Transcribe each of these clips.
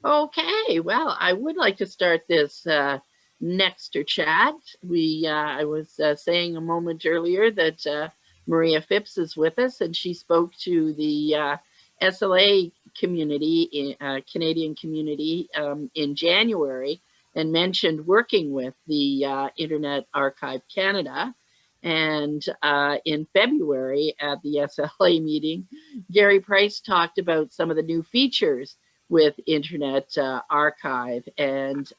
Okay, well, I would like to start this Nexter chat. I was saying a moment earlier that Maria Phipps is with us, and she spoke to the SLA community, Canadian community, in January, and mentioned working with the Internet Archive Canada. And in February at the SLA meeting, Gary Price talked about some of the new features with Internet Archive. And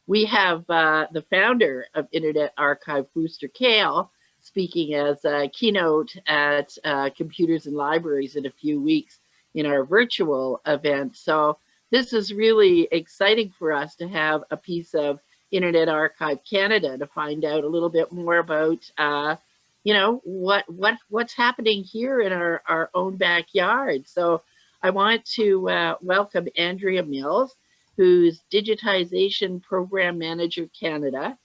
we have the founder of Internet Archive, Booster Kale, speaking as a keynote at Computers and Libraries in a few weeks in our virtual event. So this is really exciting for us to have a piece of Internet Archive Canada to find out a little bit more about what's happening here in our own backyard. So I want to welcome Andrea Mills, who's Digitization Program Manager Canada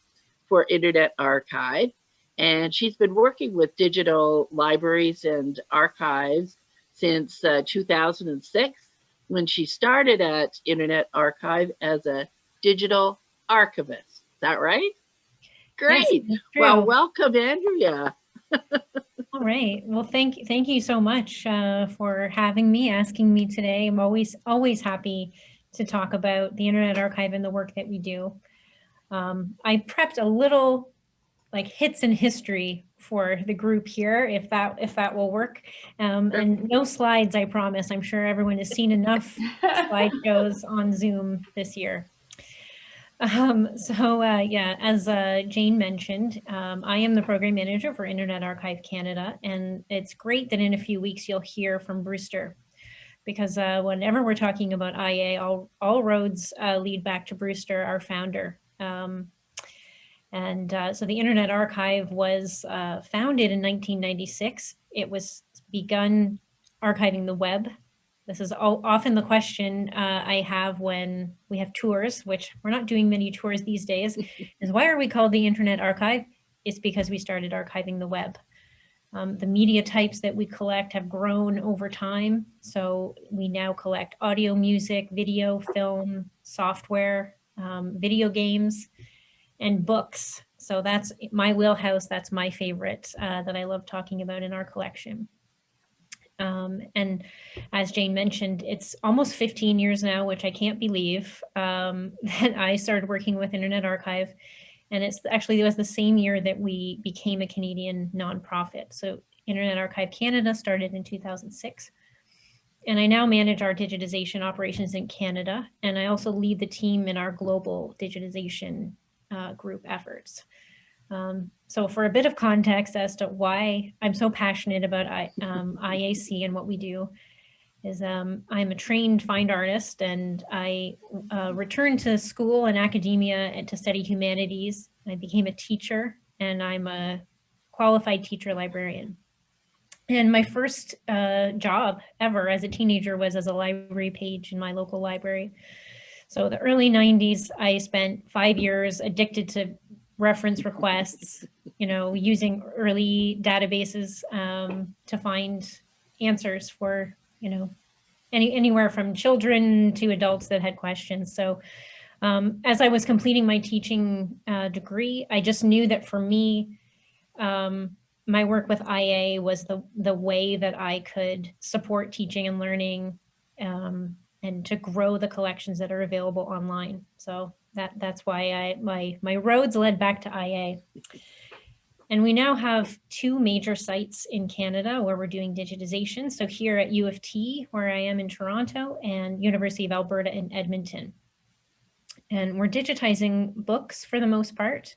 for Internet Archive. And she's been working with digital libraries and archives since 2006, when she started at Internet Archive as a digital archivist. Is that right? Yes, Great. that's Well, true. welcome, Andrea. All right. Well, thank you so much for having me, asking me today. I'm always happy to talk about the Internet Archive and the work that we do. I prepped a little like hits in history for the group here, if that will work. And no slides, I promise. I'm sure everyone has seen enough slideshows on Zoom this year. Yeah, as Jane mentioned, I am the program manager for Internet Archive Canada, and it's great that in a few weeks you'll hear from Brewster, because whenever we're talking about IA, all roads lead back to Brewster, our founder. So the Internet Archive was founded in 1996. It was begun archiving the web. This is often the question I have when we have tours, which we're not doing many tours these days, is why are we called the Internet Archive? It's because we started archiving the web. The media types that we collect have grown over time. So we now collect audio, music, video, film, software, video games, and books. So that's my wheelhouse. That's my favorite that I love talking about in our collection. And as Jane mentioned, it's almost 15 years now, which I can't believe, that I started working with Internet Archive. And it was the same year that we became a Canadian nonprofit. So Internet Archive Canada started in 2006. And I now manage our digitization operations in Canada. And I also lead the team in our global digitization group efforts. So for a bit of context as to why I'm so passionate about IAC and what we do is I'm a trained fine artist, and I returned to school and academia and to study humanities. I became a teacher, and I'm a qualified teacher librarian. And my first job ever as a teenager was as a library page in my local library. So the early 90s, I spent 5 years addicted to reference requests, using early databases to find answers for, anywhere from children to adults that had questions. So as I was completing my teaching degree, I just knew that for me, my work with IA was the way that I could support teaching and learning, and to grow the collections that are available online. So that's why my roads led back to IA. And we now have 2 major sites in Canada where we're doing digitization. So here at U of T, where I am in Toronto, and University of Alberta in Edmonton. And we're digitizing books for the most part,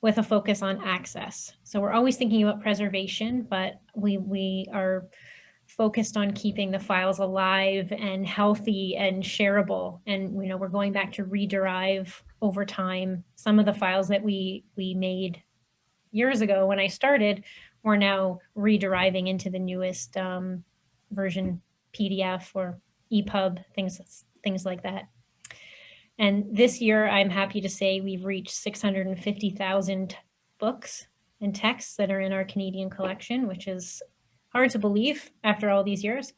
with a focus on access. So we're always thinking about preservation, but we are focused on keeping the files alive and healthy and shareable. And we're going back to rederive over time. Some of the files that we made years ago when I started, we're now rederiving into the newest version, PDF or EPUB, things like that. And this year, I'm happy to say we've reached 650,000 books and texts that are in our Canadian collection, which is hard to believe after all these years.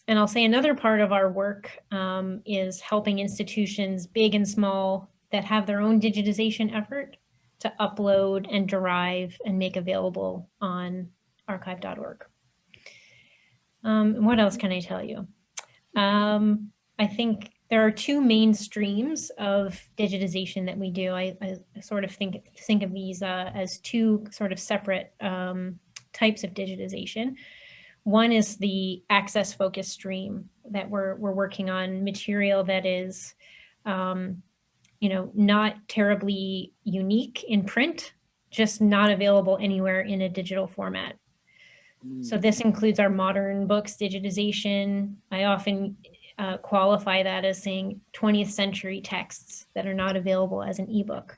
And I'll say another part of our work is helping institutions, big and small, that have their own digitization effort to upload and derive and make available on archive.org. What else can I tell you? I think there are two main streams of digitization that we do. I sort of think of these as two sort of separate types of digitization. One is the access focused stream that we're working on material that is, not terribly unique in print, just not available anywhere in a digital format. So this includes our modern books digitization. I often qualify that as saying 20th century texts that are not available as an ebook.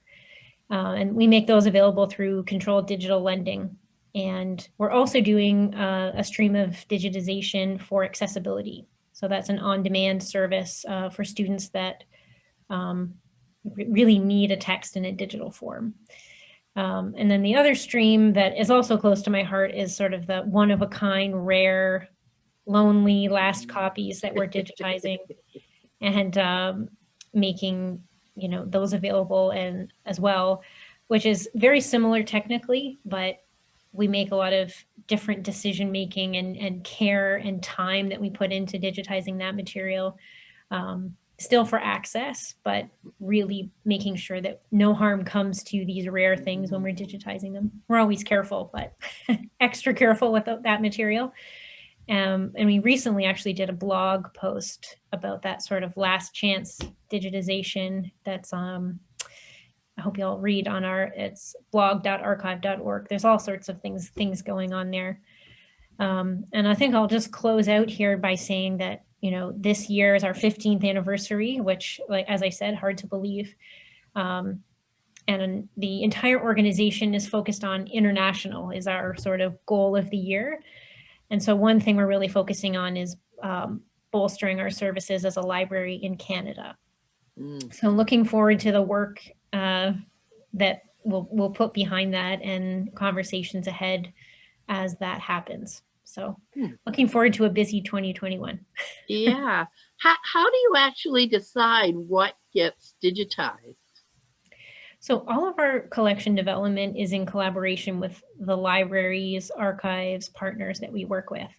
And we make those available through controlled digital lending. And we're also doing a stream of digitization for accessibility. So that's an on-demand service for students that really need a text in a digital form. And then the other stream that is also close to my heart is sort of the one-of-a-kind, rare, lonely last copies that we're digitizing and making those available and as well, which is very similar technically, but we make a lot of different decision making and care and time that we put into digitizing that material, still for access, but really making sure that no harm comes to these rare things when we're digitizing them. We're always careful, but extra careful with that material. And we recently actually did a blog post about that sort of last chance digitization. That's I hope you'll read on it's blog.archive.org. There's all sorts of things going on there. And I think I'll just close out here by saying that, this year is our 15th anniversary, which, like, as I said, hard to believe. And the entire organization is focused on international is our sort of goal of the year. And so one thing we're really focusing on is bolstering our services as a library in Canada. So looking forward to the work that we'll put behind that and conversations ahead as that happens. So looking forward to a busy 2021. Yeah. How do you actually decide what gets digitized? So all of our collection development is in collaboration with the libraries, archives, partners that we work with.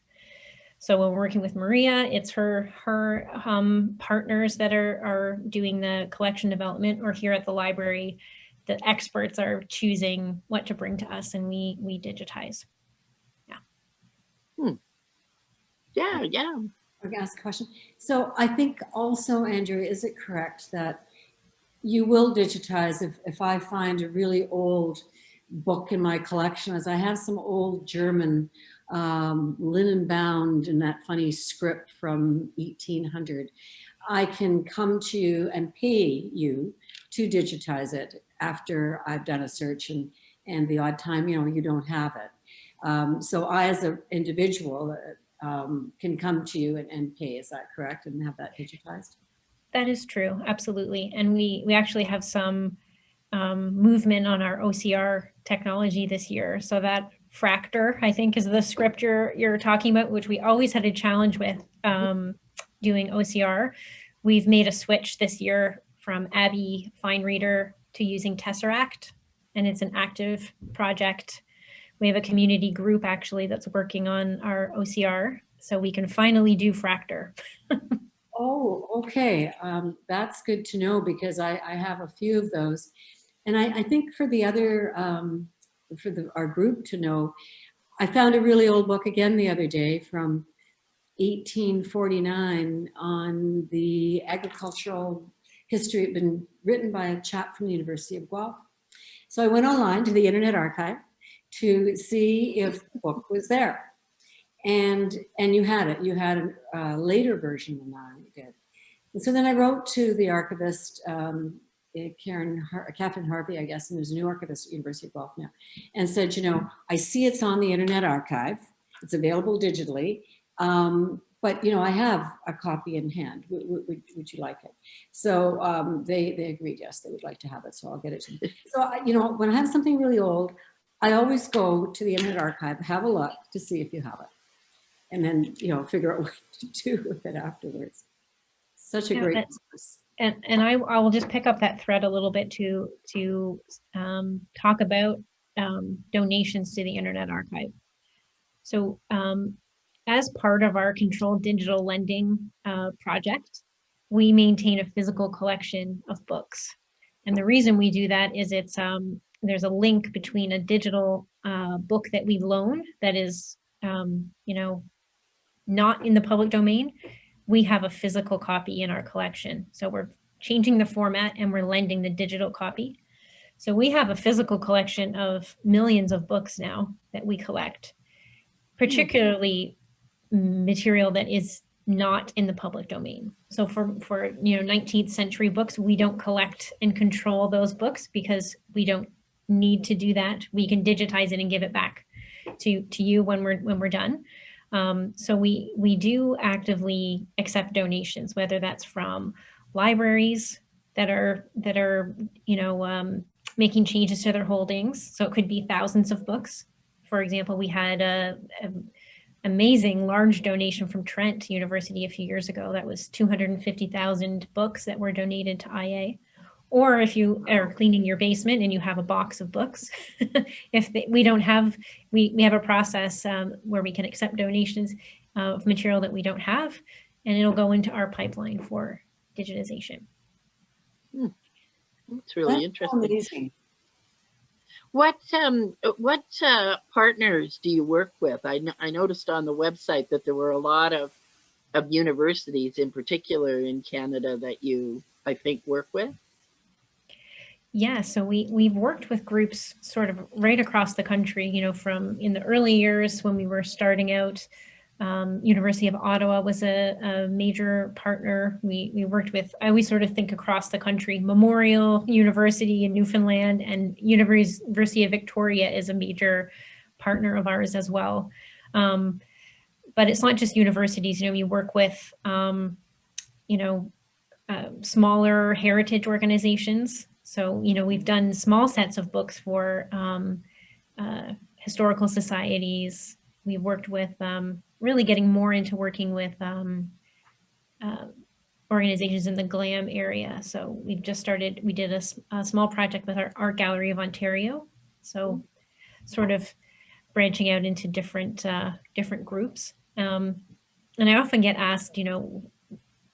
So when we're working with Maria, it's her partners that are doing the collection development, or here at the library, the experts are choosing what to bring to us and we digitize. Yeah. I can ask a question. So I think also, Andrea, is it correct that you will digitize if I find a really old book in my collection, as I have some old German linen bound in that funny script from 1800, I can come to you and pay you to digitize it after I've done a search and the odd time, you don't have it. So I, as an individual, can come to you and pay. Is that correct? And have that digitized? That is true. Absolutely. And we actually have some movement on our OCR technology this year. So that Fractor, I think, is the script you're talking about, which we always had a challenge with doing OCR. We've made a switch this year from Abby Fine Reader to using Tesseract, and it's an active project. We have a community group actually that's working on our OCR, so we can finally do Fractor. Oh, okay. That's good to know because I have a few of those. And I think for the other, our group to know, I found a really old book again the other day from 1849 on the agricultural history. It had been written by a chap from the University of Guelph. So I went online to the Internet Archive to see if the book was there. And you had it. You had a later version than that. You did. And so then I wrote to the archivist, Catherine Harvey, I guess, and there's a new archivist at University of Guelph now, and said, I see it's on the Internet Archive. It's available digitally, but I have a copy in hand. Would you like it? So they agreed, yes, they would like to have it. So I'll get it to them. So when I have something really old, I always go to the Internet Archive, have a look to see if you have it. and then, you know, figure out what to do with it afterwards. Such a great resource. And I will just pick up that thread a little bit to talk about donations to the Internet Archive. So as part of our controlled digital lending project, we maintain a physical collection of books. And the reason we do that is it's there's a link between a digital book that we loan that is, you know, not in the public domain. We have a physical copy in our collection. So we're changing the format and we're lending the digital copy. So we have a physical collection of millions of books now that we collect, particularly material that is not in the public domain. So for you know 19th century books, we don't collect and control those books because we don't need to do that. We can digitize it and give it back to you when we're done. So we do actively accept donations, whether that's from libraries that are you know making changes to their holdings. So it could be thousands of books. For example, we had a amazing large donation from Trent University a few years ago. That was 250,000 books that were donated to IA. Or if you are cleaning your basement and you have a box of books, we have a process where we can accept donations of material that we don't have, and it'll go into our pipeline for digitization. That's really interesting. Amazing. What partners do you work with? I noticed on the website that there were a lot of universities in particular in Canada that you, I think, work with. Yeah, so we've worked with groups sort of right across the country, you know, from in the early years when we were starting out. University of Ottawa was a major partner. We worked with, I always sort of think across the country, Memorial University in Newfoundland and University of Victoria is a major partner of ours as well. But it's not just universities, you know, we work with, you know, smaller heritage organizations. So, you know, we've done small sets of books for historical societies. We've worked with really getting more into working with organizations in the GLAM area. So we've just started, we did a small project with our Art Gallery of Ontario. So sort of branching out into different groups. And I often get asked, you know,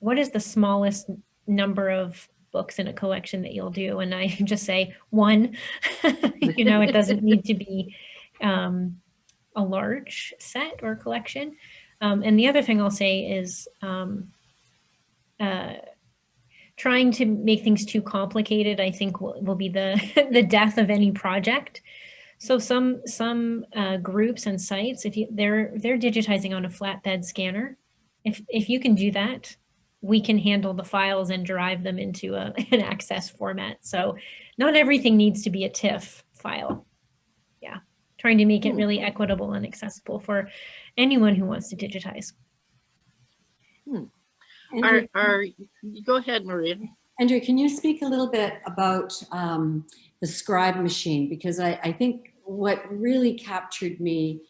what is the smallest number of books in a collection that you'll do? And I just say one. You know, it doesn't need to be a large set or collection. And the other thing I'll say is trying to make things too complicated, I think will be the death of any project. So some groups and sites, if they're digitizing on a flatbed scanner, if you can do that, we can handle the files and drive them into an access format. So not everything needs to be a TIFF file. Yeah, trying to make it really equitable and accessible for anyone who wants to digitize. Go ahead, Maria. Andrea, can you speak a little bit about the Scribe Machine? Because I think what really captured me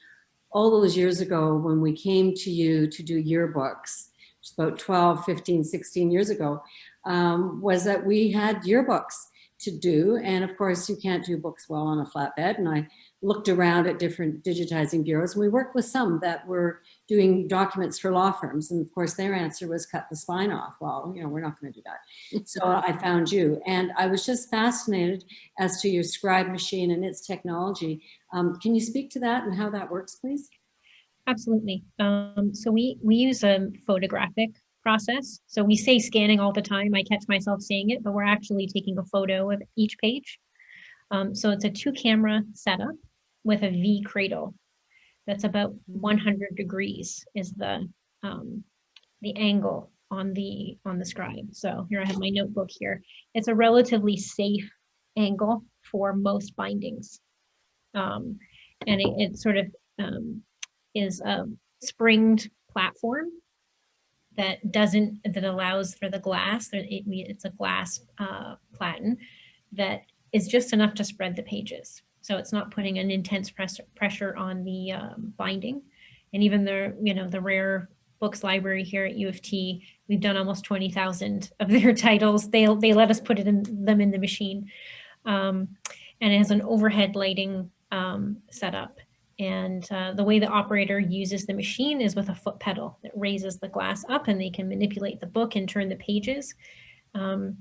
all those years ago when we came to you to do yearbooks, which is about 12, 15, 16 years ago, was that we had yearbooks to do. And of course, you can't do books well on a flatbed. And I looked around at different digitizing bureaus, and we worked with some that were doing documents for law firms. And of course, their answer was cut the spine off. Well, you know, we're not going to do that. So I found you. And I was just fascinated as to your Scribe Machine and its technology. Can you speak to that and how that works, please? Absolutely. So we use a photographic process. So we say scanning all the time. I catch myself saying it, but we're actually taking a photo of each page. So it's a 2-camera setup with a V cradle. That's about 100 degrees is the angle on the Scribe. So here I have my notebook here. It's a relatively safe angle for most bindings. And it sort of is a springed platform that allows for the glass. It's a glass platen that is just enough to spread the pages. So it's not putting an intense pressure on the binding. And even the, the rare books library here at U of T, we've done almost 20,000 of their titles. They let us put them in the machine. And it has an overhead lighting setup. And the way the operator uses the machine is with a foot pedal that raises the glass up, and they can manipulate the book and turn the pages. And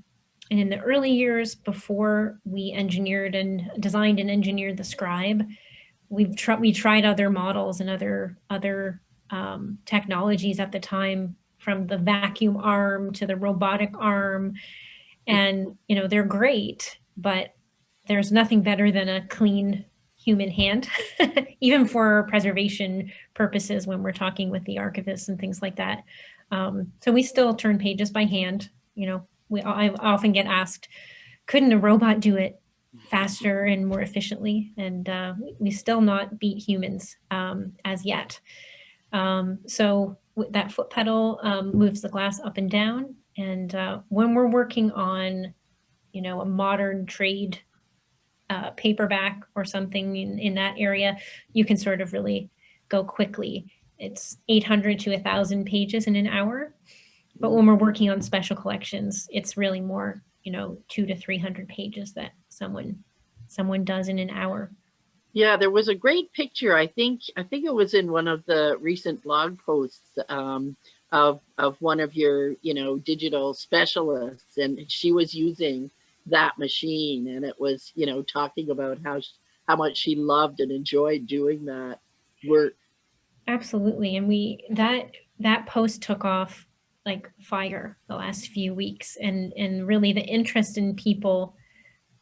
in the early years, before we engineered and designed and engineered the Scribe, we tried other models and other technologies at the time, from the vacuum arm to the robotic arm. And, they're great, but there's nothing better than a clean human hand, even for preservation purposes when we're talking with the archivists and things like that. So we still turn pages by hand. I often get asked, couldn't a robot do it faster and more efficiently? And we still not beat humans as yet. So that foot pedal moves the glass up and down. And when we're working on, a modern trade paperback or something in that area, you can sort of really go quickly. It's 800 to 1,000 pages in an hour. But when we're working on special collections, it's really more, 200 to 300 pages that someone does in an hour. Yeah, there was a great picture. I think it was in one of the recent blog posts of one of your, digital specialists, and she was using that machine, and it was, talking about how much she loved and enjoyed doing that work. Absolutely, and that post took off like fire the last few weeks, and really the interest in people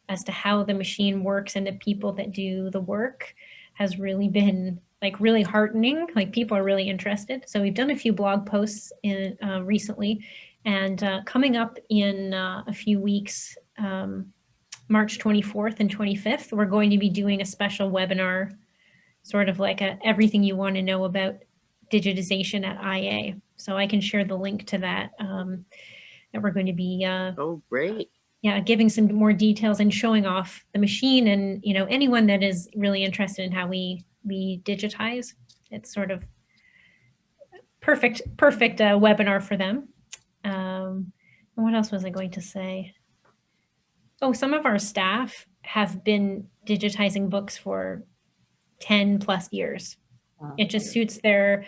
as to how the machine works and the people that do the work has really been like really heartening. Like, people are really interested. So we've done a few blog posts recently, and coming up in a few weeks, March 24th and 25th, we're going to be doing a special webinar, sort of like everything you want to know about digitization at IA. So I can share the link to that, that we're going to be Oh, great. Yeah, giving some more details and showing off the machine, and anyone that is really interested in how we digitize, it's sort of perfect webinar for them. And what else was I going to say? Oh, some of our staff have been digitizing books for 10 plus years. Wow. It just suits their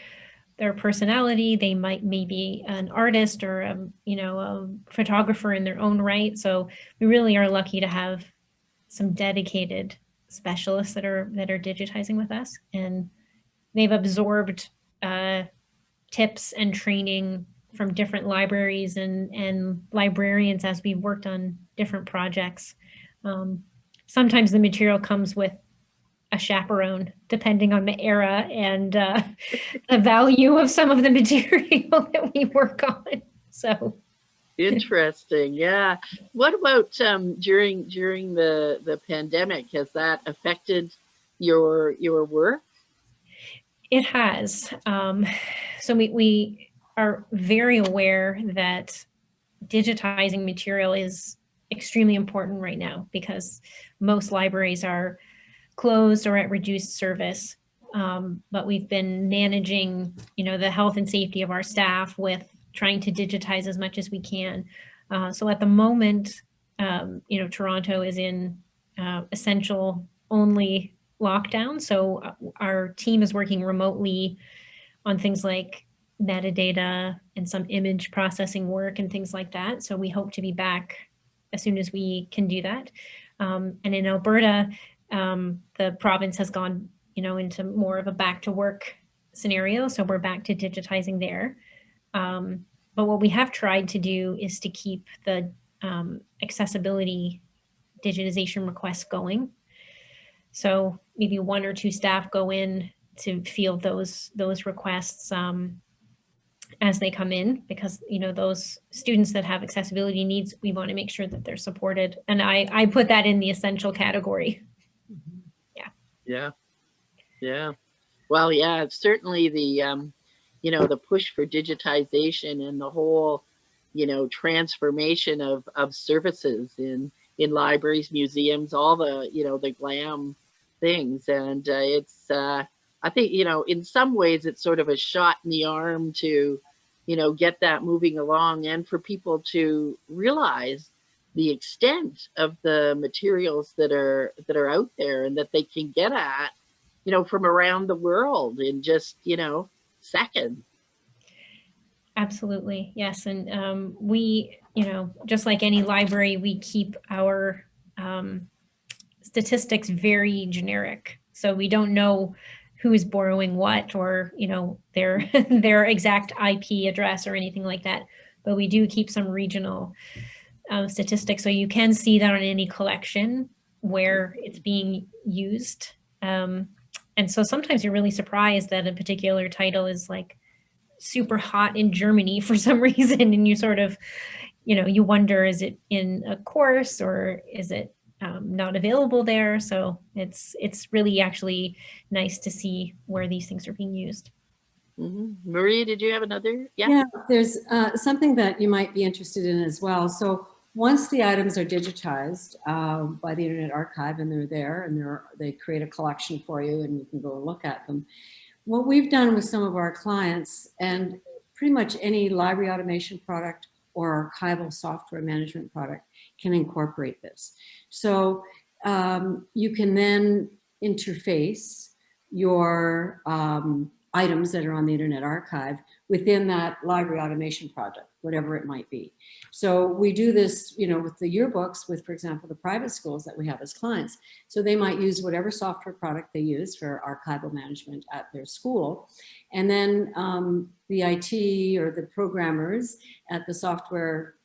personality. They might maybe an artist or a photographer in their own right. So we really are lucky to have some dedicated specialists that are digitizing with us, and they've absorbed tips and training from different libraries and librarians as we've worked on different projects. Sometimes the material comes with a chaperone, depending on the era and the value of some of the material that we work on. So interesting. Yeah. What about during the pandemic? Has that affected your work? it has. So we are very aware that digitizing material is extremely important right now, because most libraries are closed or at reduced service. But we've been managing, the health and safety of our staff with trying to digitize as much as we can. So at the moment, Toronto is in essential only lockdown. So our team is working remotely on things like metadata and some image processing work and things like that. So we hope to be back as soon as we can do that. And in Alberta, the province has gone, into more of a back to work scenario. So we're back to digitizing there. But what we have tried to do is to keep the accessibility digitization requests going. So maybe one or two staff go in to field those requests as they come in, because those students that have accessibility needs, we want to make sure that they're supported. And I put that in the essential category. Yeah. Well, yeah, it's certainly the the push for digitization and the whole, transformation of services in libraries, museums, all the, the glam things. And it's I think, in some ways it's sort of a shot in the arm to, get that moving along, and for people to realize the extent of the materials that are out there and that they can get at, from around the world in just, seconds. Absolutely, yes. And we, just like any library, we keep our statistics very generic. So we don't know who's borrowing what, or their their exact IP address or anything like that. But we do keep some regional statistics, so you can see that on any collection where it's being used. And so sometimes you're really surprised that a particular title is like super hot in Germany for some reason, and you sort of, you wonder, is it in a course or is it not available there? So it's really actually nice to see where these things are being used. Maria, did you have another? Yeah, there's something that you might be interested in as well. So once the items are digitized by the Internet Archive and they're there and they create a collection for you and you can go and look at them. What we've done with some of our clients, and pretty much any library automation product or archival software management product can incorporate this. So you can then interface your items that are on the Internet Archive within that library automation project, whatever it might be. So we do this, with the yearbooks, with, for example, the private schools that we have as clients. So they might use whatever software product they use for archival management at their school. And then the IT or the programmers at the software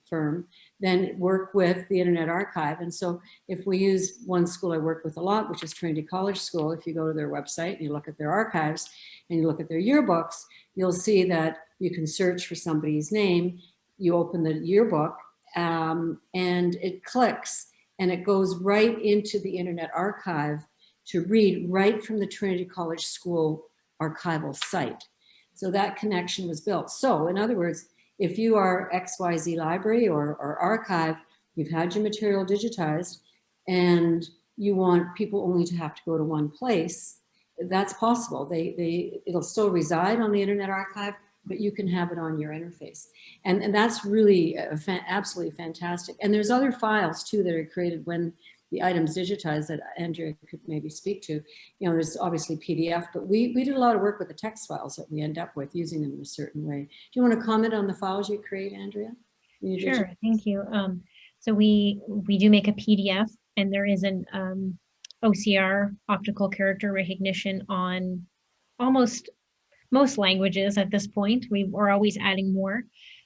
firm then work with the Internet Archive. And so if we use one school I work with a lot, which is Trinity College School, if you go to their website and you look at their archives and you look at their yearbooks, you'll see that you can search for somebody's name. You open the yearbook and it clicks and it goes right into the Internet Archive to read right from the Trinity College School archival site. So that connection was built. So in other words, if you are XYZ library or archive, you've had your material digitized and you want people only to have to go to one place, that's possible. It'll still reside on the Internet Archive, but you can have it on your interface. And that's really absolutely fantastic. And there's other files too that are created when the items digitized that Andrea could maybe speak to. There's obviously PDF, but we did a lot of work with the text files that we end up with, using them in a certain way. Do you want to comment on the files you create, Andrea? Sure, thank you. So we do make a PDF, and there is an OCR, optical character recognition, on almost most languages at this point. We're always adding more.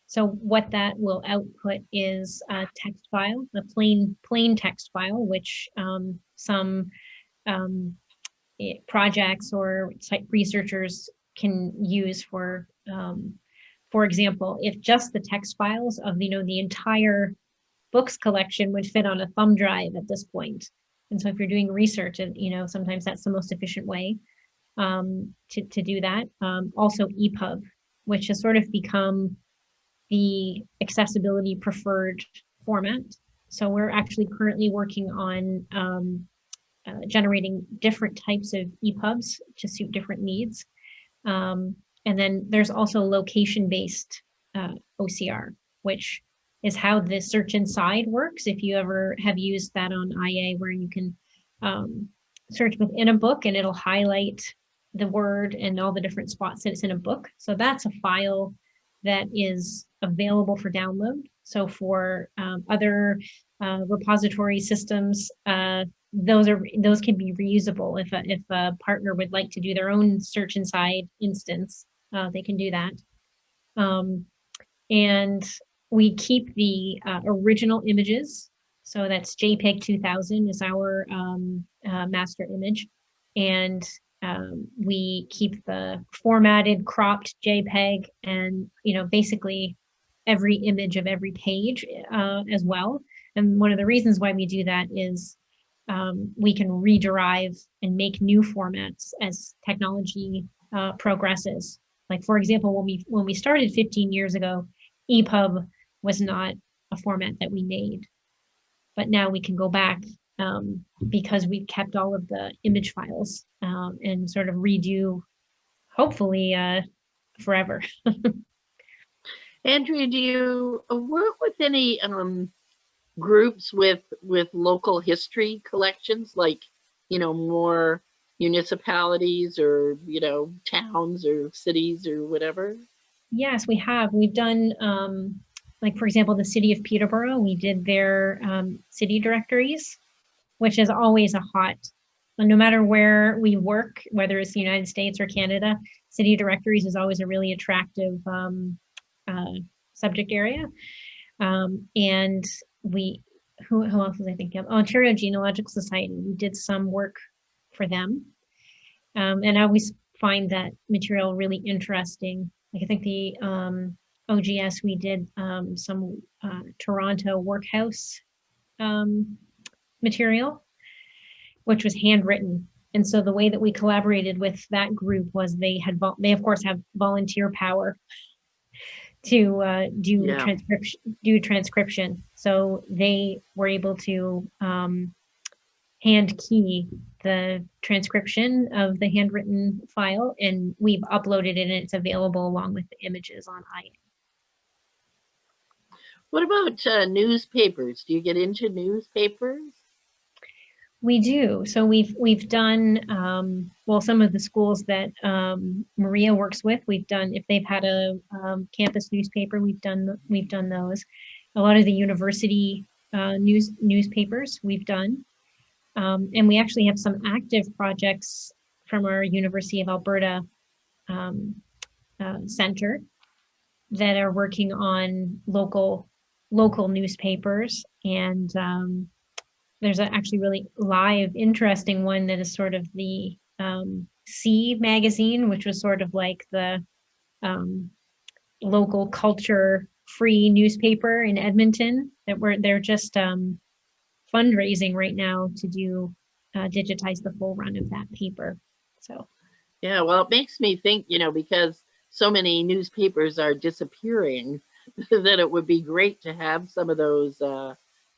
So what that will output is a text file, a plain text file, which some projects or researchers can use for example, if just the text files of the entire books collection would fit on a thumb drive at this point. And so if you're doing research, sometimes that's the most efficient way to do that. Also EPUB, which has sort of become the accessibility preferred format. So we're actually currently working on generating different types of EPUBs to suit different needs. And then there's also location-based OCR, which is how the search inside works. If you ever have used that on IA, where you can search within a book and it'll highlight the word and all the different spots that it's in a book. So that's a file that is available for download. So for other repository systems, those can be reusable. If a partner would like to do their own search inside instance, they can do that. And we keep the original images. So that's JPEG 2000 is our master image. And we keep the formatted, cropped JPEG, and basically every image of every page as well. And one of the reasons why we do that is we can rederive and make new formats as technology progresses. Like, for example, when we started 15 years ago, EPUB was not a format that we made, but now we can go back because we've kept all of the image files and sort of redo, hopefully, forever. Andrea, do you work with any groups with local history collections, like, more municipalities or, towns or cities or whatever? Yes, we have. We've done, like, for example, the city of Peterborough, we did their city directories, which is always a hot, no matter where we work, whether it's the United States or Canada, city directories is always a really attractive subject area. And we, who else was I thinking of? Ontario Genealogical Society, we did some work for them. And I always find that material really interesting. Like I think the OGS, we did some Toronto workhouse material, which was handwritten. And so the way that we collaborated with that group was they of course have volunteer power to do transcription. So they were able to hand key the transcription of the handwritten file, and we've uploaded it and it's available along with the images on IA. What about newspapers? Do you get into newspapers? We do. So we've done well, some of the schools that Maria works with. We've done, if they've had a campus newspaper, we've done those. A lot of the university newspapers we've done, and we actually have some active projects from our University of Alberta center that are working on local newspapers, and there's actually really live, interesting one that is sort of the C magazine, which was sort of like the local culture free newspaper in Edmonton. They're just fundraising right now to do digitize the full run of that paper. So yeah, well, it makes me think, because so many newspapers are disappearing, that it would be great to have some of those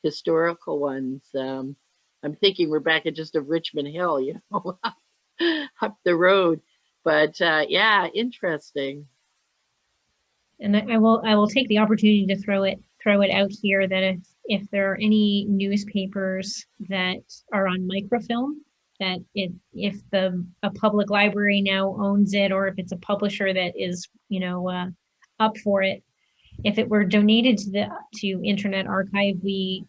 historical ones. I'm thinking we're back at just a Richmond Hill, up the road. But yeah, interesting. And I will take the opportunity to throw it out here that if there are any newspapers that are on microfilm, that if a public library now owns it, or if it's a publisher that is up for it, if it were donated to Internet Archive, we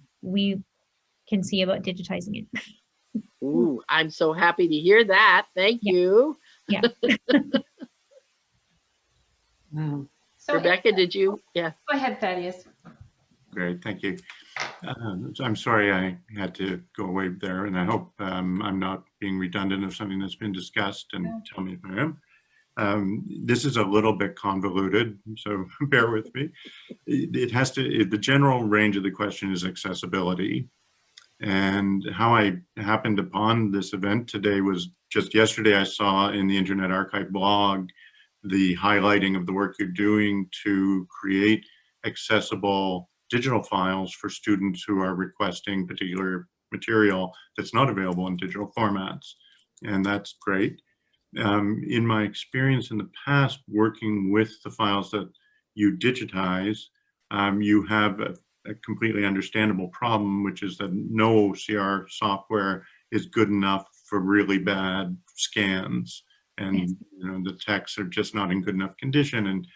can see about digitizing it. Ooh, I'm so happy to hear that. Thank you. Yeah. Wow. So Rebecca, did you? Yeah. Go ahead, Thaddeus. Great, thank you. I'm sorry I had to go away there, and I hope I'm not being redundant of something that's been discussed, and tell me if I am. This is a little bit convoluted, so bear with me. The general range of the question is accessibility. And how I happened upon this event today was just yesterday I saw in the Internet Archive blog the highlighting of the work you're doing to create accessible digital files for students who are requesting particular material that's not available in digital formats. And that's great. In my experience in the past working with the files that you digitize, you have a completely understandable problem, which is that no OCR software is good enough for really bad scans. And the texts are just not in good enough condition. And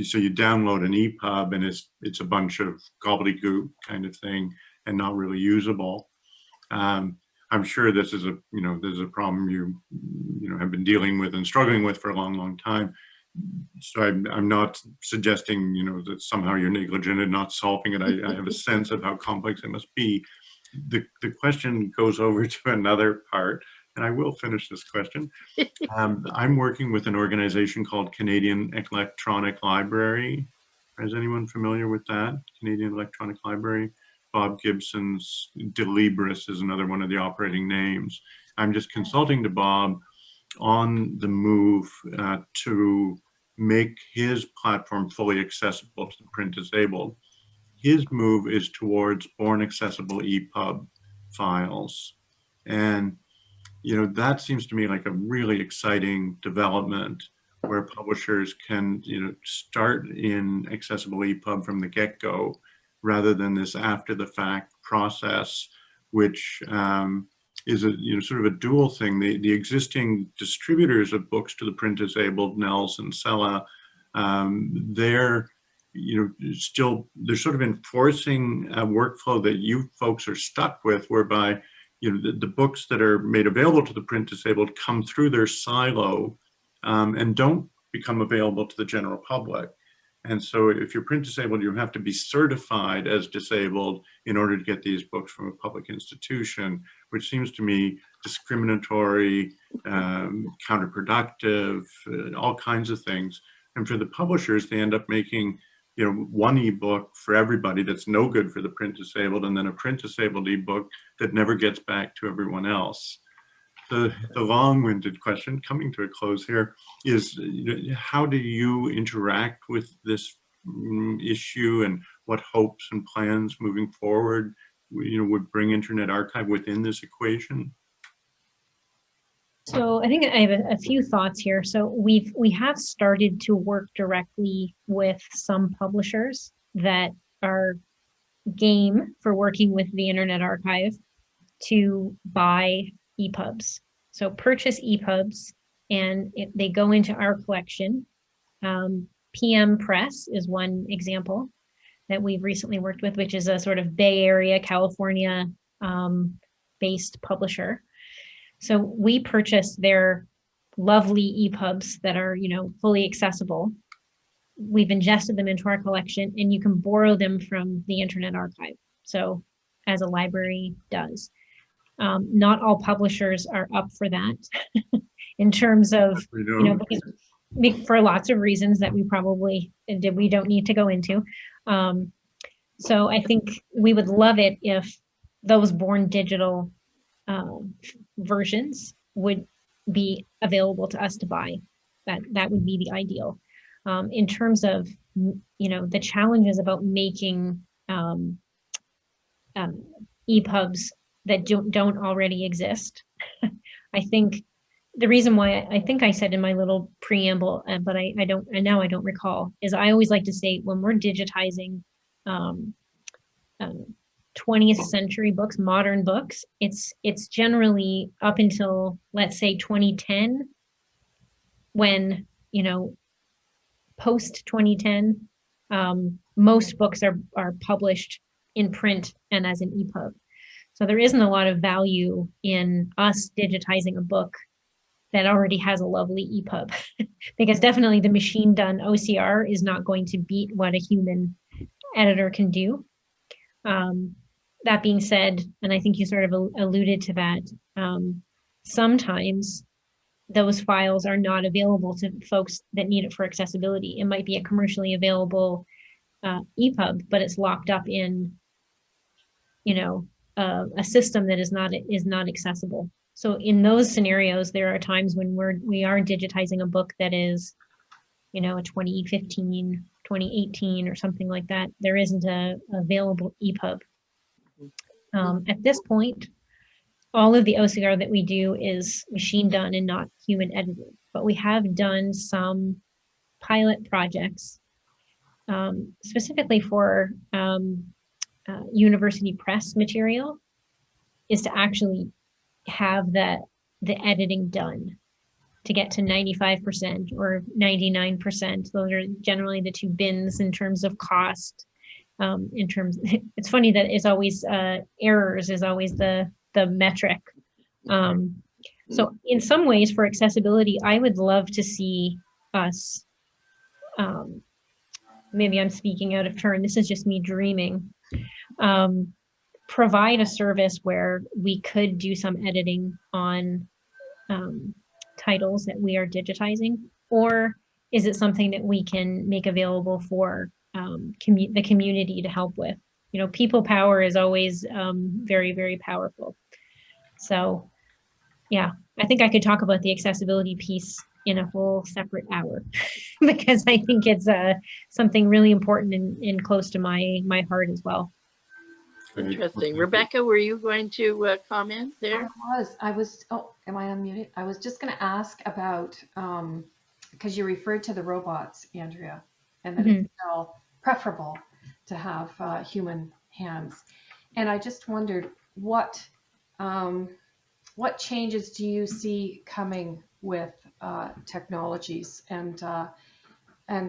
so you download an EPUB and it's a bunch of gobbledygook kind of thing and not really usable. I'm sure this is a problem you have been dealing with and struggling with for a long time. So I'm not suggesting that somehow you're negligent in not solving it. I have a sense of how complex it must be. The question goes over to another part, and I will finish this question. I'm working with an organization called Canadian Electronic Library. Is anyone familiar with that? Canadian Electronic Library? Bob Gibson's Delibris is another one of the operating names. I'm just consulting to Bob on the move to make his platform fully accessible to the print disabled. His move is towards born accessible EPUB. files. And, you know, that seems to me like a really exciting development where publishers can, you know, start in accessible EPUB from the get-go rather than this after-the-fact process, which is a, you know, sort of a dual thing. The existing distributors of books to the print disabled, Nels and Sella, they're, you know, still, they're sort of enforcing a workflow that you folks are stuck with, whereby, you know, the books that are made available to the print disabled come through their silo and don't become available to the general public. And so if you're print disabled, you have to be certified as disabled in order to get these books from a public institution, which seems to me discriminatory, counterproductive, all kinds of things. And for the publishers, they end up making, you know, one ebook for everybody that's no good for the print disabled, and then a print disabled ebook that never gets back to everyone else. The long-winded question, coming to a close here, is, you know, how do you interact with this issue, and what hopes and plans moving forward, you know, would bring Internet Archive within this equation? So I think I have a few thoughts here. So we have started to work directly with some publishers that are game for working with the Internet Archive to buy EPUBs. So purchase EPUBs, and they go into our collection. PM Press is one example that we've recently worked with, which is a sort of Bay Area, California based publisher. So we purchase their lovely EPUBs that are, you know, fully accessible. We've ingested them into our collection, and you can borrow them from the Internet Archive. So as a library does. Not all publishers are up for that in terms of, you know, because, for lots of reasons that we don't need to go into. So I think we would love it if those born digital versions would be available to us to buy. That would be the ideal. In terms of, you know, the challenges about making EPUBs that don't already exist. I think the reason why I think I said in my little preamble, but I don't recall, is I always like to say when we're digitizing 20th century books, modern books, it's generally up until, let's say, 2010, when, you know, post 2010, most books are published in print and as an EPUB. So there isn't a lot of value in us digitizing a book that already has a lovely EPUB, because definitely the machine done OCR is not going to beat what a human editor can do. That being said, and I think you sort of alluded to that, sometimes those files are not available to folks that need it for accessibility. It might be a commercially available EPUB, but it's locked up in, you know, a system that is not accessible. So in those scenarios, there are times when we are digitizing a book that is, you know, a 2015, 2018 or something like that. There isn't a available EPUB. At this point, all of the OCR that we do is machine done and not human edited, but we have done some pilot projects specifically for university press material, is to actually have the editing done to get to 95% or 99%. Those are generally the two bins in terms of cost. It's funny that it's always errors is always the metric. So in some ways, for accessibility, I would love to see us, maybe I'm speaking out of turn, this is just me dreaming, provide a service where we could do some editing on titles that we are digitizing, or is it something that we can make available for the community to help with? You know, people power is always very, very powerful. So yeah, I think I could talk about the accessibility piece in a whole separate hour because I think it's something really important and close to my heart as well. Interesting. Rebecca, were you going to comment there? Oh, am I unmuted? I was just going to ask about, because you referred to the robots, Andrea, and that it's still preferable to have human hands. And I just wondered what changes do you see coming with technologies and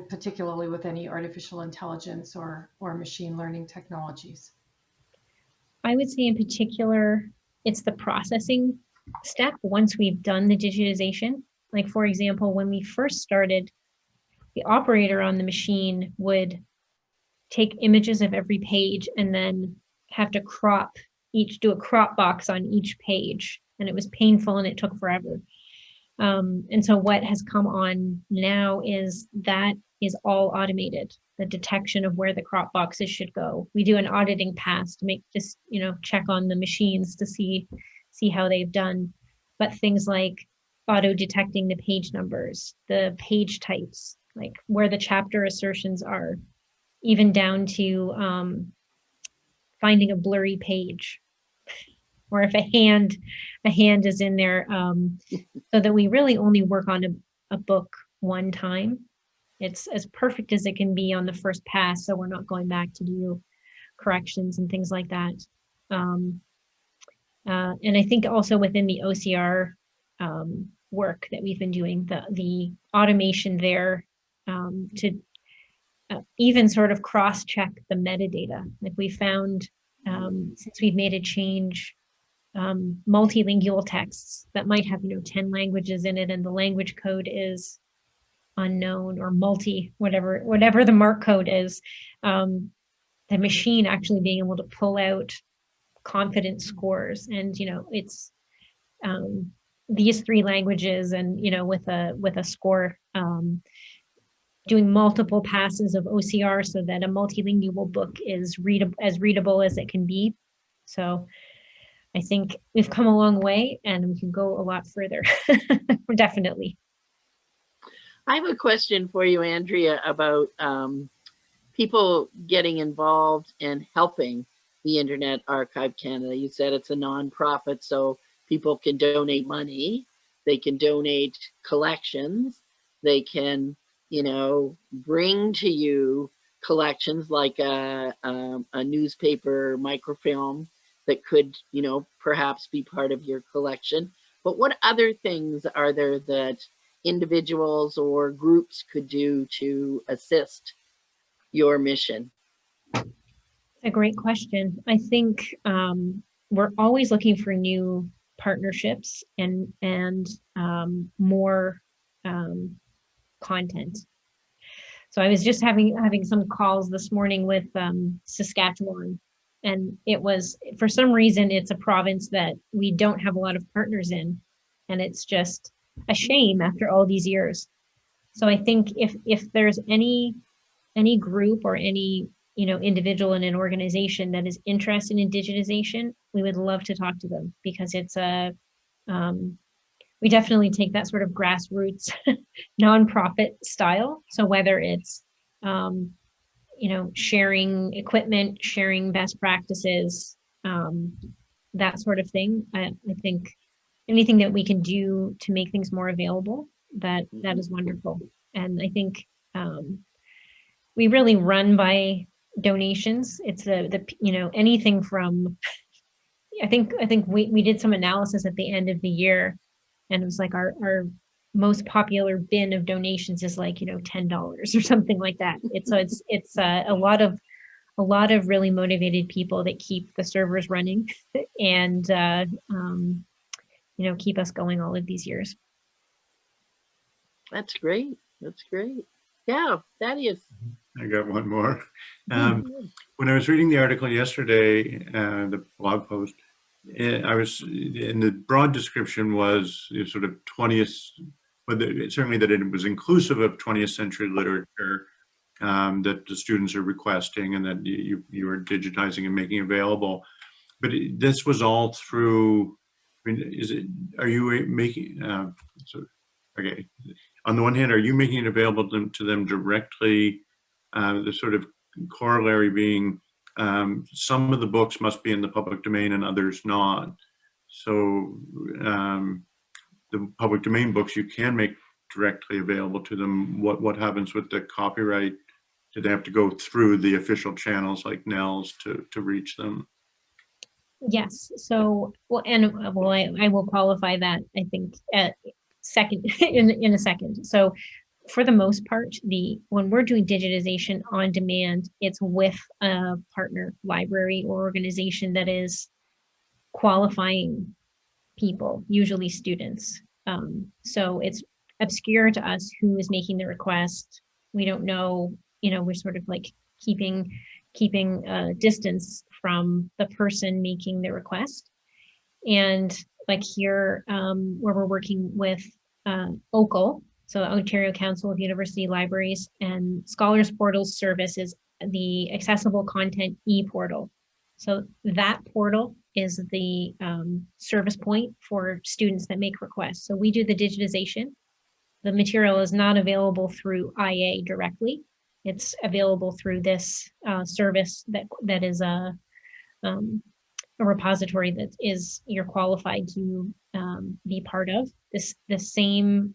particularly with any artificial intelligence or machine learning technologies? I would say in particular, it's the processing step once we've done the digitization. Like, for example, when we first started, the operator on the machine would take images of every page and then have to do a crop box on each page. And it was painful and it took forever. And so what has come on now is that is all automated. The detection of where the crop boxes should go. We do an auditing pass to check on the machines to see how they've done. But things like auto detecting the page numbers, the page types, like where the chapter assertions are, even down to finding a blurry page, or if a hand is in there, so that we really only work on a book one time. It's as perfect as it can be on the first pass, so we're not going back to do corrections and things like that. And I think also within the OCR work that we've been doing, the automation there to even sort of cross-check the metadata. Like we found, since we've made a change, multilingual texts that might have 10 languages in it and the language code is unknown or whatever the mark code is, the machine actually being able to pull out confidence scores, and it's these 3 languages, and with a score, doing multiple passes of OCR so that a multilingual book is as readable as it can be. So I think we've come a long way and we can go a lot further. Definitely. I have a question for you, Andrea, about people getting involved and helping the Internet Archive Canada. You said it's a nonprofit, so people can donate money, they can donate collections, they can, bring to you collections like a newspaper microfilm that could, perhaps be part of your collection. But what other things are there that individuals or groups could do to assist your mission? A great question. I think we're always looking for new partnerships and more content. So I was just having some calls this morning with Saskatchewan, and it was, for some reason, it's a province that we don't have a lot of partners in, and it's just a shame after all these years. So I think if there's any group or any individual in an organization that is interested in digitization, we would love to talk to them, because it's we definitely take that sort of grassroots nonprofit style. So whether it's sharing equipment, sharing best practices, that sort of thing, I think anything that we can do to make things more available, that is wonderful. And I think we really run by donations. It's the anything from, I think we did some analysis at the end of the year, and it was like our most popular bin of donations is like $10 or something like that. It's a lot of really motivated people that keep the servers running and keep us going all of these years. That's great. That's great. Yeah, that is. I got one more. When I was reading the article yesterday, the blog post, I was in the broad description was sort of 20th, but certainly that it was inclusive of 20th century literature that the students are requesting and that you are digitizing and making available. But this was all through, I mean, are you making, okay. On the one hand, are you making it available to them directly? The sort of corollary being, some of the books must be in the public domain and others not. So the public domain books you can make directly available to them. What happens with the copyright? Do they have to go through the official channels like Nell's to reach them? Yes. So, well, I will qualify that, I think, at second in a second. So for the most part, when we're doing digitization on demand, it's with a partner library or organization that is qualifying people, usually students. So it's obscure to us who is making the request. We don't know, we're sort of like keeping distance from the person making the request. And like here, where we're working with OCL, so Ontario Council of University Libraries, and Scholars Portal service is the accessible content e-portal. So that portal is the service point for students that make requests. So we do the digitization. The material is not available through IA directly. It's available through this service that is a repository that is you're qualified to be part of. The same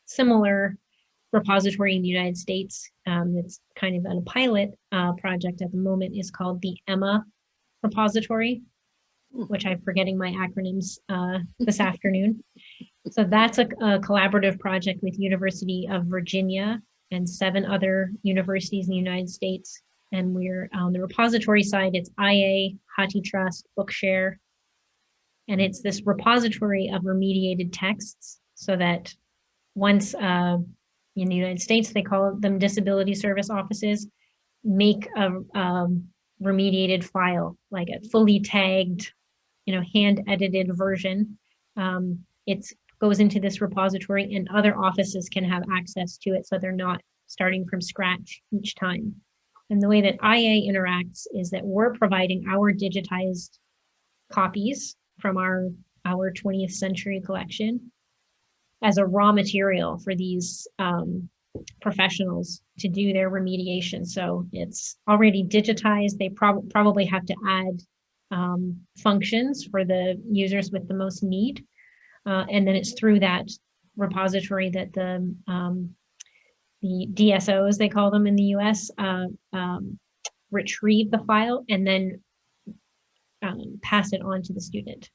similar repository in the United States that's kind of on a pilot project at the moment is called the EMMA repository, which I'm forgetting my acronyms this afternoon. So that's a collaborative project with University of Virginia and 7 other universities in the United States. And we're on the repository side, it's IA, HathiTrust, Bookshare. And it's this repository of remediated texts so that once in the United States, they call them disability service offices, make a remediated file, like a fully tagged, hand edited version. It goes into this repository and other offices can have access to it so they're not starting from scratch each time. And the way that IA interacts is that we're providing our digitized copies from our 20th century collection as a raw material for these professionals to do their remediation. So it's already digitized. They probably have to add functions for the users with the most need. And then it's through that repository that the DSOs, they call them in the US, retrieve the file and then pass it on to the student.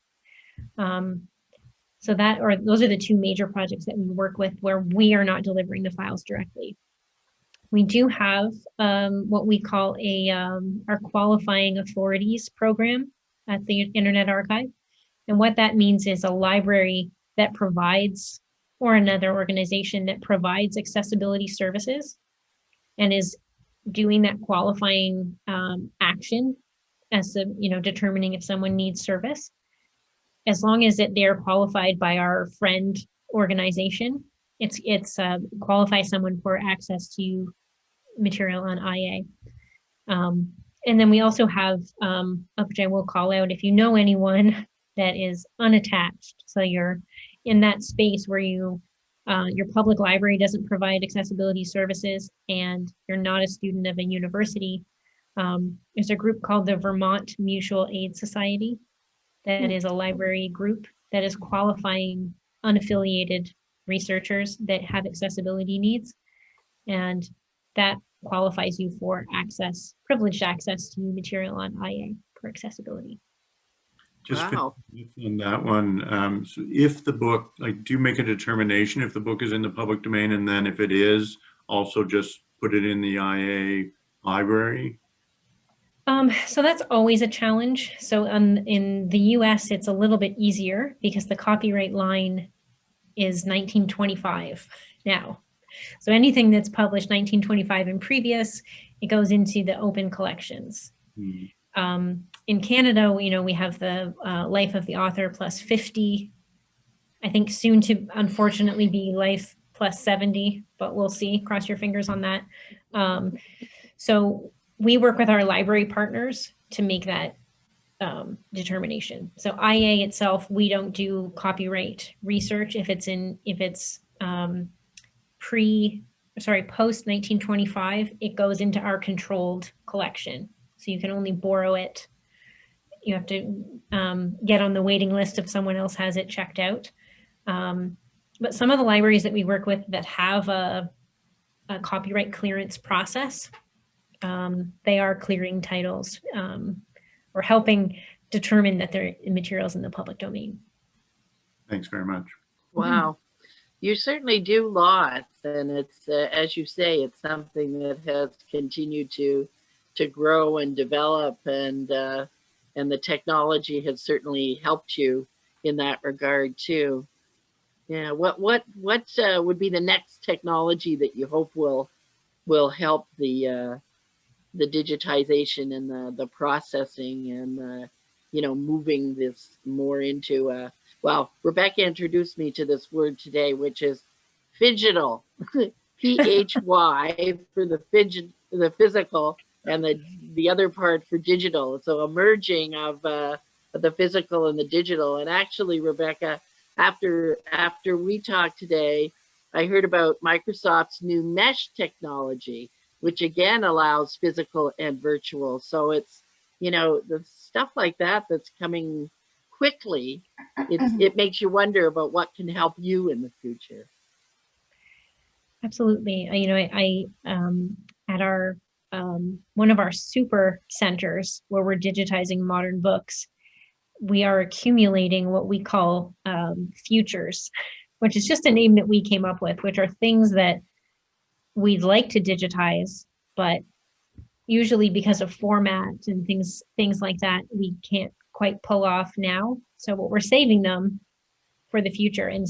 So those are the 2 major projects that we work with where we are not delivering the files directly. We do have what we call our qualifying authorities program at the Internet Archive. And what that means is a library that provides, or another organization that provides accessibility services and is doing that qualifying action as to, determining if someone needs service. As long as they're qualified by our friend organization, it's qualify someone for access to material on IA. And then we also have, which I will call out, if you know anyone that is unattached, so you're in that space where your public library doesn't provide accessibility services and you're not a student of a university, there's a group called the Vermont Mutual Aid Society that is a library group that is qualifying unaffiliated researchers that have accessibility needs. And that qualifies you for privileged access to material on IA for accessibility. Just Wow. on that one, so if the book, do you make a determination if the book is in the public domain, and then if it is, also just put it in the IA library? So that's always a challenge. So in the US, it's a little bit easier because the copyright line is 1925 now. So anything that's published 1925 and previous, it goes into the open collections. In Canada, we have the life of the author plus 50. I think soon to, unfortunately, be life plus 70, but we'll see. Cross your fingers on that. So we work with our library partners to make that determination. So IA itself, we don't do copyright research if it's post 1925, it goes into our controlled collection. So you can only borrow it. You have to get on the waiting list if someone else has it checked out. But some of the libraries that we work with that have a copyright clearance process, they are clearing titles or helping determine that their materials in the public domain. Thanks very much. Wow. You certainly do lots, and it's as you say, it's something that has continued to grow and develop, and the technology has certainly helped you in that regard too. Yeah. What would be the next technology that you hope will help the digitization and the processing and moving this more into well, Rebecca introduced me to this word today, which is phygital. PHY for the physical, and the other part for digital. So a merging of the physical and the digital. And actually, Rebecca, after we talked today, I heard about Microsoft's new mesh technology, which again allows physical and virtual. So it's, the stuff like that that's coming quickly. It makes you wonder about what can help you in the future. Absolutely. I at our one of our super centers where we're digitizing modern books, we are accumulating what we call futures, which is just a name that we came up with, which are things that we'd like to digitize, but usually because of format and things like that, we can't quite pull off now. So what we're saving them for the future. And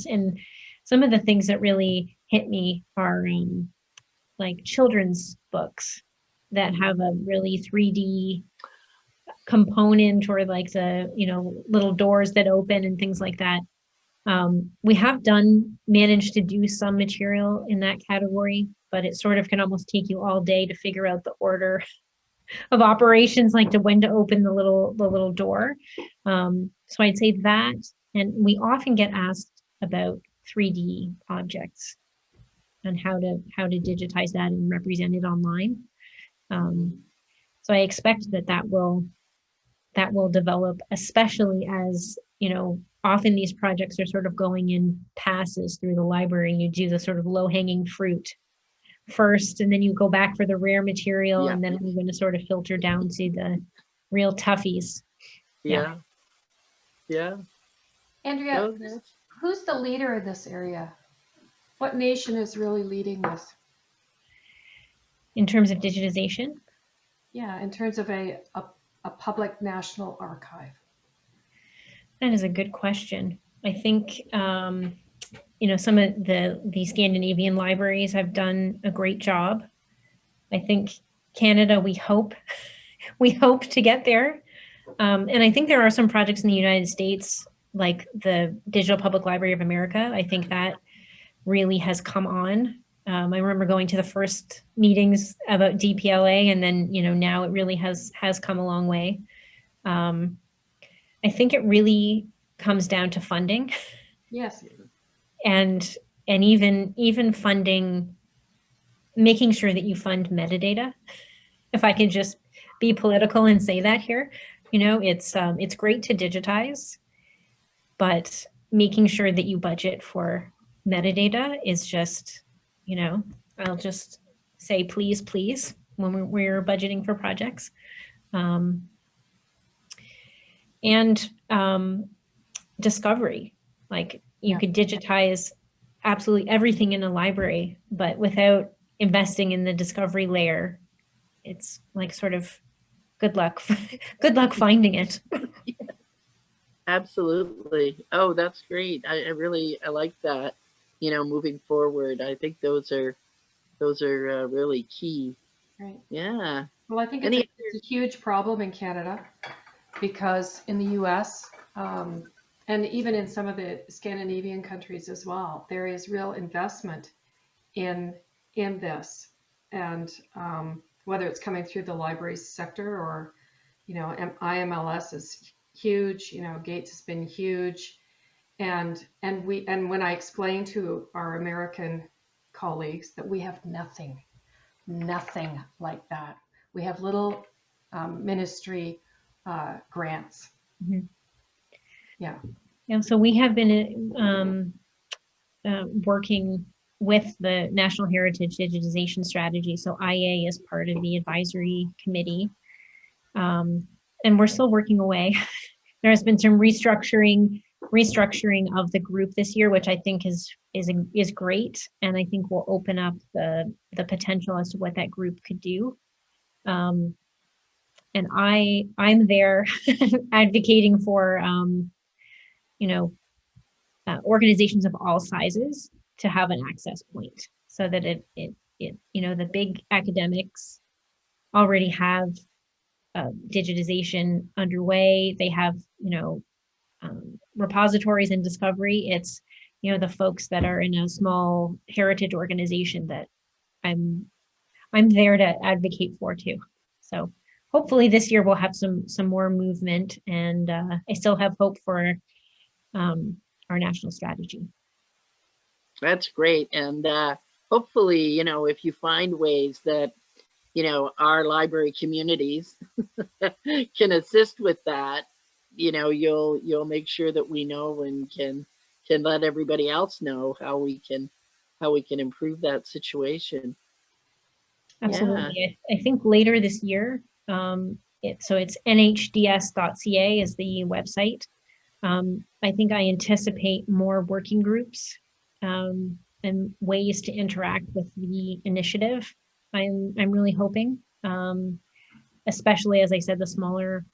some of the things that really hit me are like children's books that have a really 3D component, or like the little doors that open and things like that. We have managed to do some material in that category, but it sort of can almost take you all day to figure out the order of operations, like to when to open the little door. So I'd say that, and we often get asked about 3D objects and how to digitize that and represent it online. So I expect that will develop, especially as, often these projects are sort of going in passes through the library. You do the sort of low-hanging fruit first, and then you go back for the rare material, Yeah. and then we're going to sort of filter down to the real toughies. Yeah. Andrea, who's the leader in this area? What nation is really leading this? In terms of digitization? Yeah, in terms of a public national archive. That is a good question. I think, some of the Scandinavian libraries have done a great job. I think Canada, we hope to get there. And I think there are some projects in the United States, like the Digital Public Library of America. I think that really has come on. I remember going to the first meetings about DPLA, and then, now it really has come a long way. I think it really comes down to funding. Yes. And even funding, making sure that you fund metadata. If I can just be political and say that here, it's great to digitize, but making sure that you budget for metadata is just, I'll just say please when we're budgeting for projects. And discovery, like you could digitize absolutely everything in a library, but without investing in the discovery layer, it's like sort of good luck finding it. Absolutely. Oh, that's great. I like that. Moving forward, I think those are really key. Right. Yeah. Well, I think it's a huge problem in Canada, because in the US, and even in some of the Scandinavian countries as well, there is real investment in this. And whether it's coming through the library sector or, IMLS is huge, Gates has been huge. And when I explain to our American colleagues that we have nothing like that. We have little ministry grants. Mhm. Yeah. And so we have been working with the National Heritage Digitization Strategy. So IA is part of the advisory committee. And we're still working away. There has been some restructuring of the group this year, which I think is great, and I think will open up the potential as to what that group could do. And I'm there advocating for organizations of all sizes to have an access point, so that it the big academics already have digitization underway. They have repositories and discovery. It's the folks that are in a small heritage organization that I'm there to advocate for too. So hopefully this year we'll have some more movement, and I still have hope for our national strategy. That's great. And hopefully, if you find ways that, our library communities can assist with that, you'll make sure that we know and can let everybody else know how we can improve that situation. Absolutely. I think later this year, it's nhds.ca is the website. I think I anticipate more working groups and ways to interact with the initiative. I'm really hoping, especially as I said, the smaller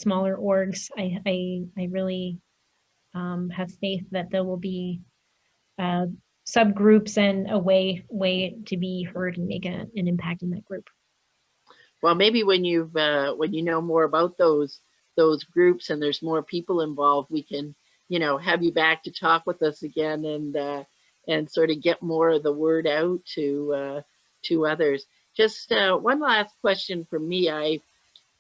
orgs. I really have faith that there will be subgroups and a way to be heard and make an impact in that group. Well, maybe when you know more about those groups and there's more people involved, we can have you back to talk with us again and sort of get more of the word out to others. Just one last question from me. I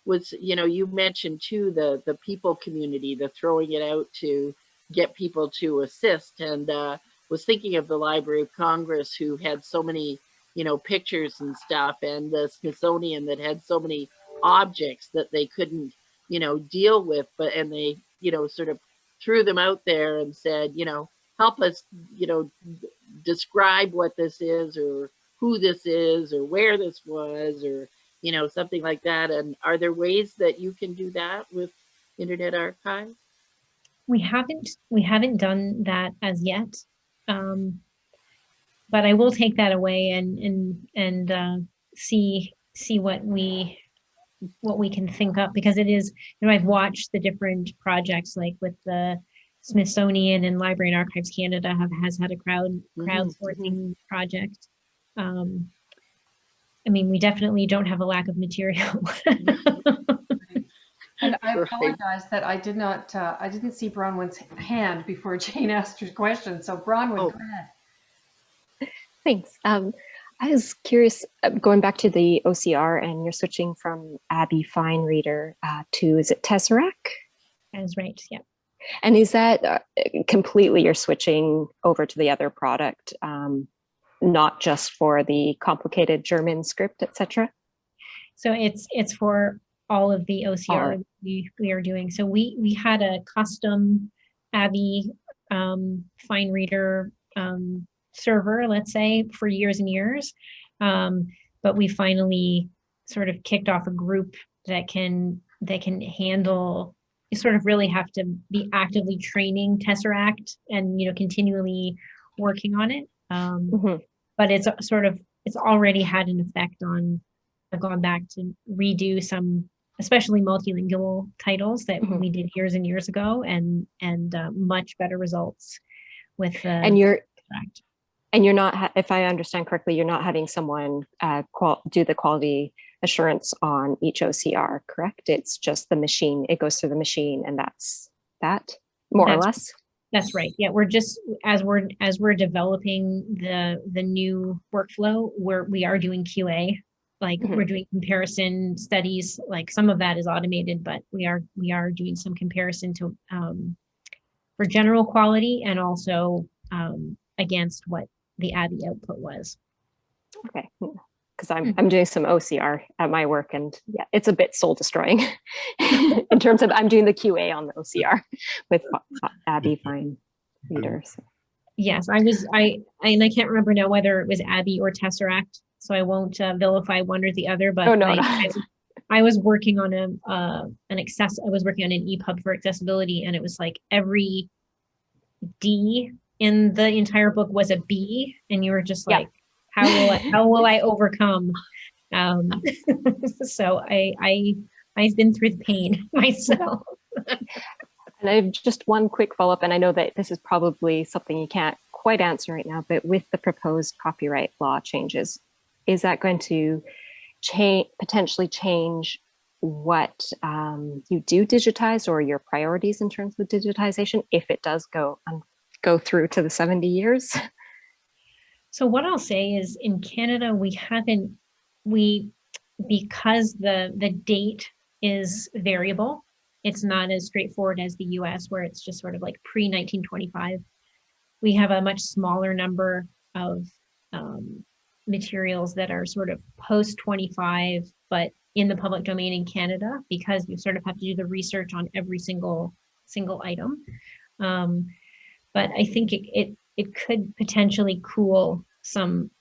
was, you mentioned too the people community, the throwing it out to get people to assist, and was thinking of the Library of Congress, who had so many pictures and stuff, and the Smithsonian that had so many objects that they couldn't deal with, and they sort of threw them out there and said, help us describe what this is, or who this is, or where this was, or something like that. And are there ways that you can do that with Internet Archive? We haven't done that as yet, but I will take that away and see what we can think up, because it is, I've watched the different projects, like with the Smithsonian and Library and Archives Canada has had a crowdsourcing project. I mean, we definitely don't have a lack of material. And I apologize that I didn't see Bronwyn's hand before Jane asked her question. So Bronwyn, go ahead. Thanks. I was curious, going back to the OCR, and you're switching from Abby Fine Reader to, is it Tesseract? That is right, yeah. And is that completely you're switching over to the other product, not just for the complicated German script, etc.? So it's for all of the OCR we are doing. So we had a custom Abby Fine Reader server, let's say, for years and years, but we finally sort of kicked off a group that can handle. You sort of really have to be actively training Tesseract and continually working on it. But it's already had an effect on. I've gone back to redo some, especially multilingual titles that we did years and years ago, and much better results with. And you're not, if I understand correctly, you're not having someone do the quality assurance on each OCR, correct? It's just the machine. It goes through the machine, and that's that, more or less. That's right. Yeah, we're just as we're developing the new workflow, we are doing QA. Like we're doing comparison studies. Like some of that is automated, but we are doing some comparison to for general quality, and also against what the Abby output was. Okay. because I'm doing some OCR at my work, and yeah, it's a bit soul destroying in terms of I'm doing the QA on the OCR with Abby Fine Reader. So. Yes, and I can't remember now whether it was Abby or Tesseract, so I won't vilify one or the other. But I was working on I was working on an EPUB for accessibility, and it was like every D in the entire book was a B, and you were just like, how will I overcome? So I've been through the pain myself. And I have just one quick follow-up, and I know that this is probably something you can't quite answer right now, but with the proposed copyright law changes, is that going to potentially change what you do digitize or your priorities in terms of digitization if it does go through to the 70 years? So what I'll say is in Canada, because the date is variable, it's not as straightforward as the US, where it's just sort of like pre-1925. We have a much smaller number of materials that are sort of post-25, but in the public domain in Canada, because you sort of have to do the research on every single item. But I think it could potentially cool some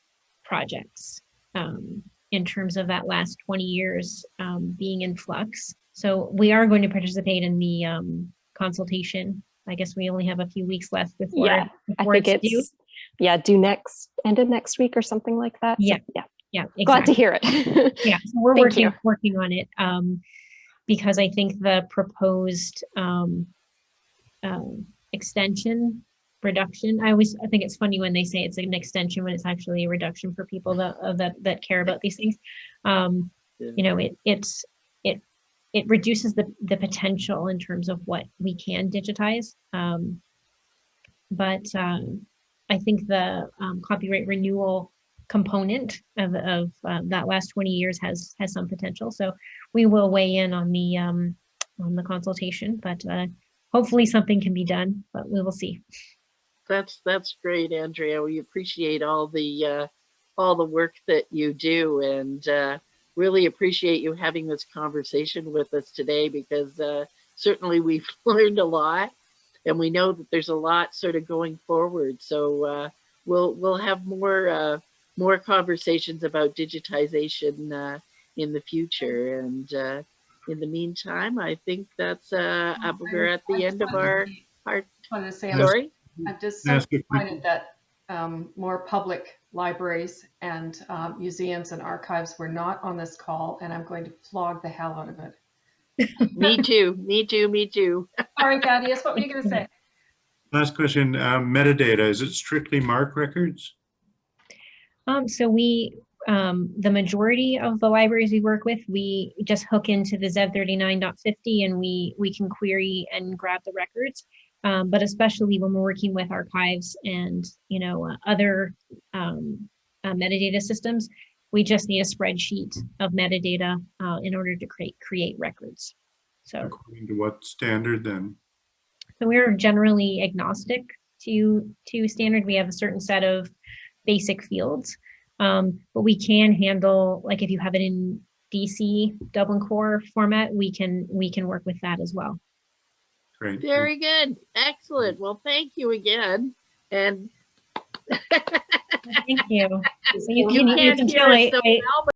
projects in terms of that last 20 years being in flux. So we are going to participate in the consultation. I guess we only have a few weeks left before, I think it's due. Due end of next week or something like that. Yeah. So, exactly. Glad to hear it. Yeah, so we're working on it because I think the proposed extension reduction. I think it's funny when they say it's an extension when it's actually a reduction for people that care about these things. You know, it reduces the potential in terms of what we can digitize. But I think the copyright renewal component of that last 20 years has some potential. So we will weigh in on the consultation, but hopefully something can be done, but we will see. That's great, Andrea. We appreciate all the work that you do, and really appreciate you having this conversation with us today, because certainly we've learned a lot, and we know that there's a lot sort of going forward. So we'll have more conversations about digitization in the future. And in the meantime, I think that's we're at the end of our sorry. I'm just disappointed that more public libraries and museums and archives were not on this call, and I'm going to flog the hell out of it. Me too. Sorry, Thaddeus, what were you going to say? Last question, metadata, is it strictly MARC records? So the majority of the libraries we work with, we just hook into the ZEV39.50 and we can query and grab the records. But especially when we're working with archives and other metadata systems, we just need a spreadsheet of metadata in order to create records. So according to what standard then? So we're generally agnostic to standard. We have a certain set of basic fields, but we can handle, like if you have it in DC Dublin Core format, we can work with that as well. Great. Very good. Excellent. Well, thank you again. And thank you. You can't hear us so well,